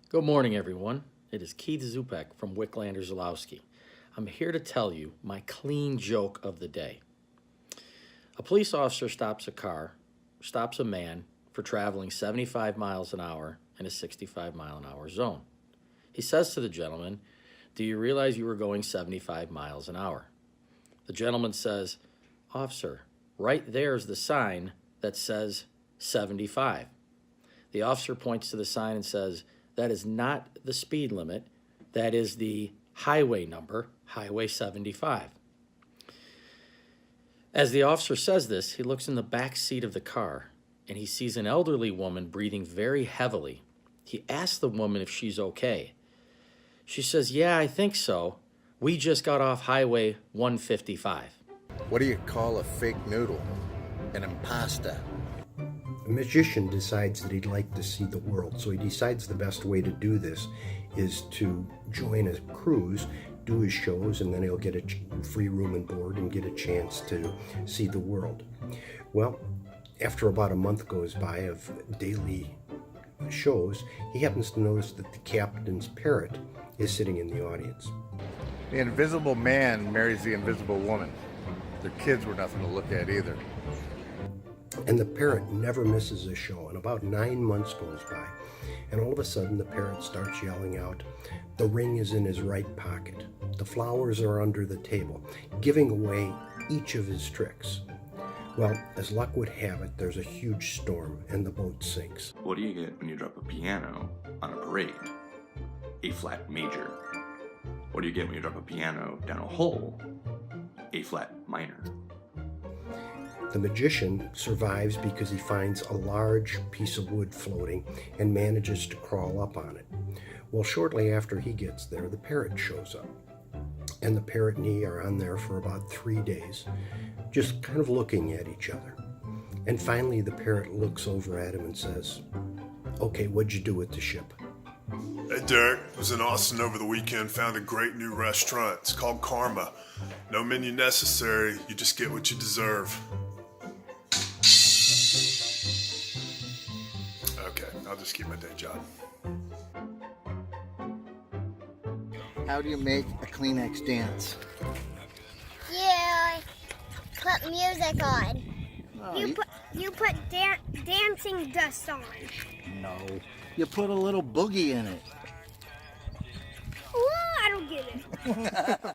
Good morning, everyone. It is Keith Zupek from Wicklander Zalowski. I'm here to tell you my clean joke of the day. A police officer stops a man for traveling 75 miles an hour in a 65 mile an hour zone. He says to the gentleman, "Do you realize you were going 75 miles an hour?" The gentleman says, "Officer, right there's the sign that says 75. The officer points to the sign and says, "That is not the speed limit. That is the highway number, Highway 75. As the officer says this, he looks in the back seat of the car and he sees an elderly woman breathing very heavily. He asks the woman if she's okay. She says, "Yeah, I think so. We just got off Highway 155. What do you call a fake noodle? An impasta. A magician decides that he'd like to see the world, so he decides the best way to do this is to join a cruise, do his shows, and then he'll get a free room and board and get a chance to see the world. Well, after about a month goes by of daily shows, he happens to notice that the captain's parrot is sitting in the audience. The invisible man marries the invisible woman. Their kids were nothing to look at either. And the parrot never misses a show, and about 9 months goes by, and all of a sudden the parrot starts yelling out, "The ring is in his right pocket. The flowers are under the table," giving away each of his tricks. Well, as luck would have it, there's a huge storm and the boat sinks. What do you get when you drop a piano on a parade? A flat major. What do you get when you drop a piano down a hole? A flat minor. The magician survives because he finds a large piece of wood floating and manages to crawl up on it. Well, shortly after he gets there, the parrot shows up. And the parrot and he are on there for about 3 days, just kind of looking at each other. And finally, the parrot looks over at him and says, "Okay, what'd you do with the ship?" Hey Derek, was in Austin over the weekend, found a great new restaurant. It's called Karma. No menu necessary, you just get what you deserve. Okay, I'll just keep my day job. How do you make a Kleenex dance? You put music on. Oh, You put dancing dust on. No. You put a little boogie in it. Ooh, I don't get it.